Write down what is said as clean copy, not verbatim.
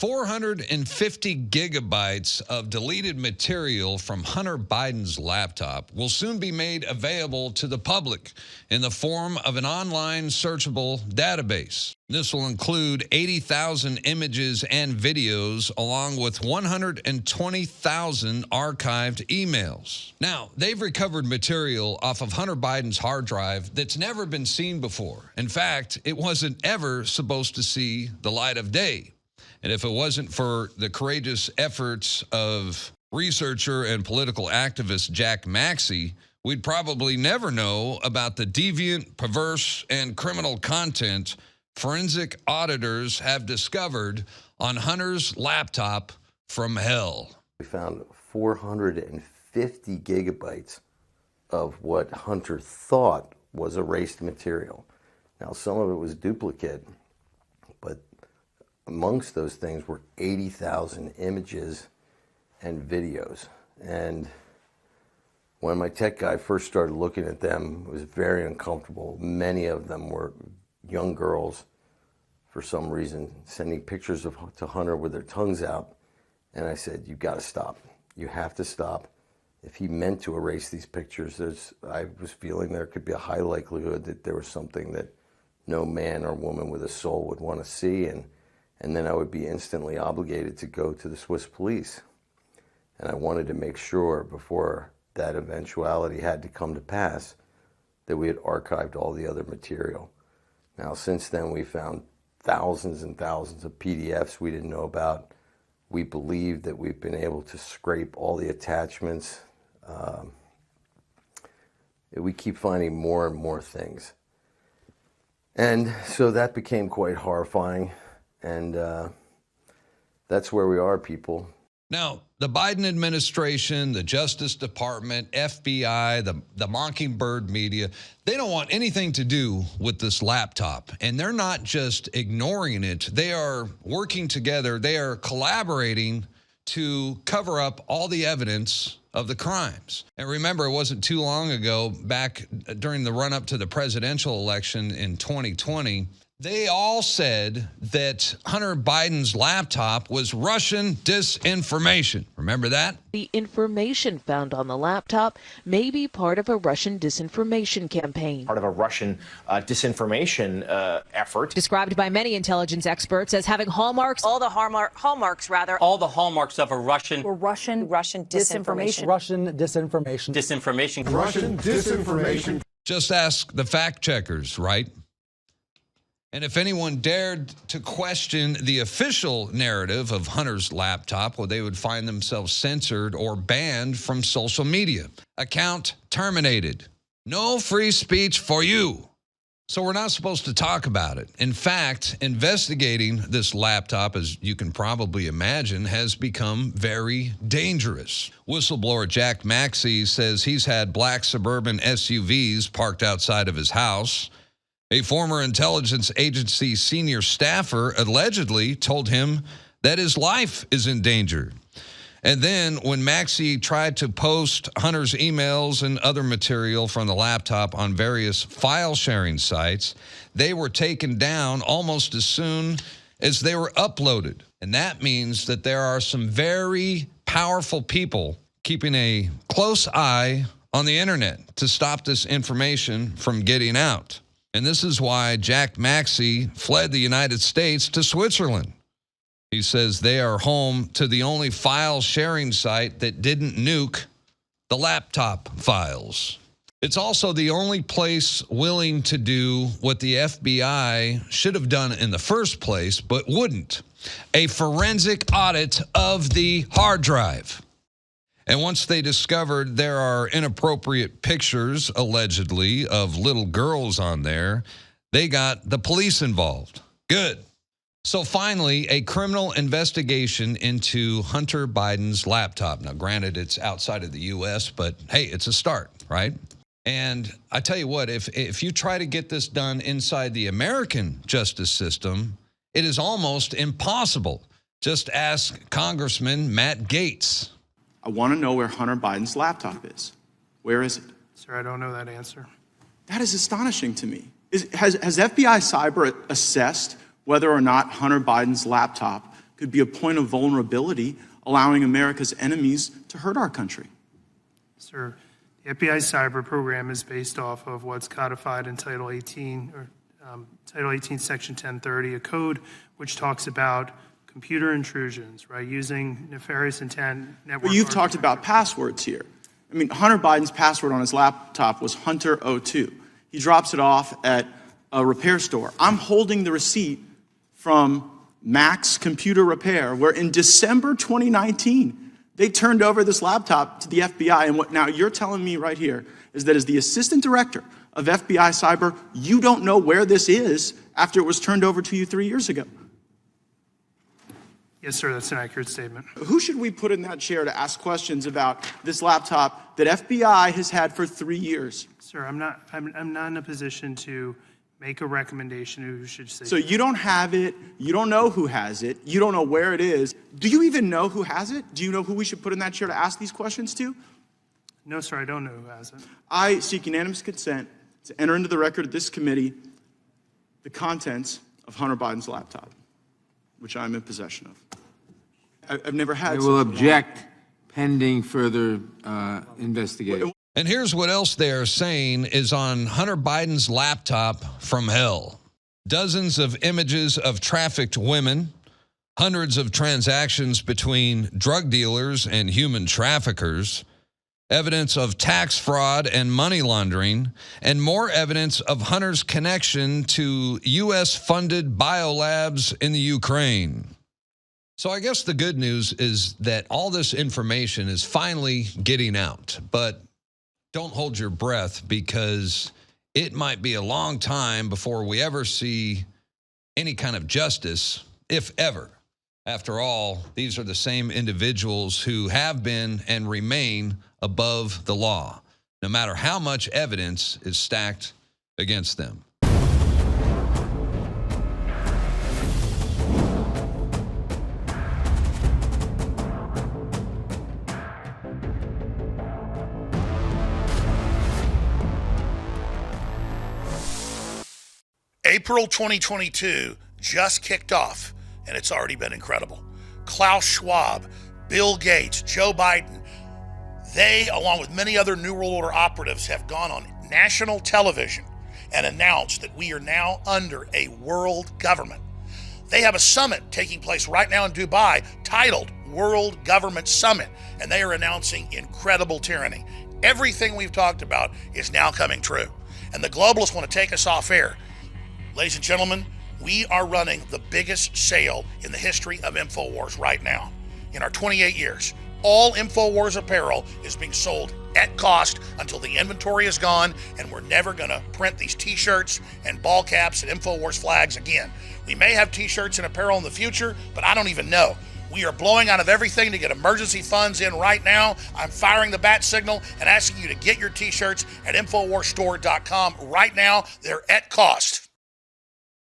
450 gigabytes of deleted material from Hunter Biden's laptop will soon be made available to the public in the form of an online searchable database. This will include 80,000 images and videos, along with 120,000 archived emails. Now, they've recovered material off of Hunter Biden's hard drive that's never been seen before. In fact, it wasn't ever supposed to see the light of day. And if it wasn't for the courageous efforts of researcher and political activist Jack Maxey, we'd probably never know about the deviant, perverse, and criminal content forensic auditors have discovered on Hunter's laptop from hell. We found 450 gigabytes of what Hunter thought was erased material. Now, some of it was duplicate, but amongst those things were 80,000 images and videos. And when my tech guy first started looking at them, it was very uncomfortable. Many of them were young girls, for some reason, sending pictures to Hunter with their tongues out. And I said, you've got to stop. You have to stop. If he meant to erase these pictures, I was feeling there could be a high likelihood that there was something that no man or woman with a soul would want to see. And then I would be instantly obligated to go to the Swiss police. And I wanted to make sure before that eventuality had to come to pass that we had archived all the other material. Now, since then, we found thousands and thousands of PDFs we didn't know about. We believe that we've been able to scrape all the attachments. We keep finding more and more things. And so that became quite horrifying. And that's where we are, people. Now, the Biden administration, the Justice Department, FBI, the Mockingbird media, they don't want anything to do with this laptop. And they're not just ignoring it. They are working together. They are collaborating to cover up all the evidence of the crimes. And remember, it wasn't too long ago, back during the run-up to the presidential election in 2020, they all said that Hunter Biden's laptop was Russian disinformation. Remember that? The information found on the laptop may be part of a Russian disinformation campaign. Part of a Russian disinformation effort. Described by many intelligence experts as having hallmarks. All the hallmarks of a Russian disinformation. Russian disinformation. Russian disinformation. Just ask the fact checkers, right? And if anyone dared to question the official narrative of Hunter's laptop, well, they would find themselves censored or banned from social media. Account terminated. No free speech for you. So we're not supposed to talk about it. In fact, investigating this laptop, as you can probably imagine, has become very dangerous. Whistleblower Jack Maxey says he's had black suburban SUVs parked outside of his house. A former intelligence agency senior staffer allegedly told him that his life is in danger. And then when Maxey tried to post Hunter's emails and other material from the laptop on various file sharing sites, they were taken down almost as soon as they were uploaded. And that means that there are some very powerful people keeping a close eye on the internet to stop this information from getting out. And this is why Jack Maxey fled the United States to Switzerland. He says they are home to the only file sharing site that didn't nuke the laptop files. It's also the only place willing to do what the FBI should have done in the first place, but wouldn't: a forensic audit of the hard drive. And once they discovered there are inappropriate pictures, allegedly, of little girls on there, they got the police involved. Good. So finally, a criminal investigation into Hunter Biden's laptop. Now, granted, it's outside of the U.S., but hey, it's a start, right? And I tell you what, if you try to get this done inside the American justice system, it is almost impossible. Just ask Congressman Matt Gaetz. I want to know where Hunter Biden's laptop is. Where is it? Sir, I don't know that answer. That is astonishing to me. Has FBI Cyber assessed whether or not Hunter Biden's laptop could be a point of vulnerability, allowing America's enemies to hurt our country. Sir, the FBI cyber program is based off of what's codified in Title 18, or Title 18, Section 1030, a code which talks about computer intrusions, right, using nefarious intent network. Well, you've talked about passwords here. I mean, Hunter Biden's password on his laptop was Hunter02. He drops it off at a repair store. I'm holding the receipt from Max Computer Repair, where in December 2019, they turned over this laptop to the FBI. And what now you're telling me right here is that as the assistant director of FBI Cyber, you don't know where this is after it was turned over to you 3 years ago. Yes, sir, that's an accurate statement. Who should we put in that chair to ask questions about this laptop that FBI has had for 3 years? Sir, I'm not in a position to make a recommendation who should say. So you don't have it, you don't know who has it, you don't know where it is. Do you even know who has it? Do you know who we should put in that chair to ask these questions to? No, sir, I don't know who has it. I seek unanimous consent to enter into the record of this committee the contents of Hunter Biden's laptop, which I'm in possession of. I've never had. I will object pending further investigation. And here's what else they're saying is on Hunter Biden's laptop from hell. Dozens of images of trafficked women, hundreds of transactions between drug dealers and human traffickers, evidence of tax fraud and money laundering, and more evidence of Hunter's connection to U.S.-funded biolabs in the Ukraine. So I guess the good news is that all this information is finally getting out, but don't hold your breath, because it might be a long time before we ever see any kind of justice, if ever. After all, these are the same individuals who have been and remain above the law, no matter how much evidence is stacked against them. April 2022 just kicked off, and it's already been incredible. Klaus Schwab, Bill Gates, Joe Biden, they, along with many other New World Order operatives, have gone on national television and announced that we are now under a world government. They have a summit taking place right now in Dubai titled World Government Summit, and they are announcing incredible tyranny. Everything we've talked about is now coming true, and the globalists want to take us off air. Ladies and gentlemen, we are running the biggest sale in the history of InfoWars right now. In our 28 years, all InfoWars apparel is being sold at cost until the inventory is gone, and we're never going to print these t-shirts and ball caps and InfoWars flags again. We may have t-shirts and apparel in the future, but I don't even know. We are blowing out of everything to get emergency funds in right now. I'm firing the bat signal and asking you to get your t-shirts at InfoWarsStore.com right now. They're at cost.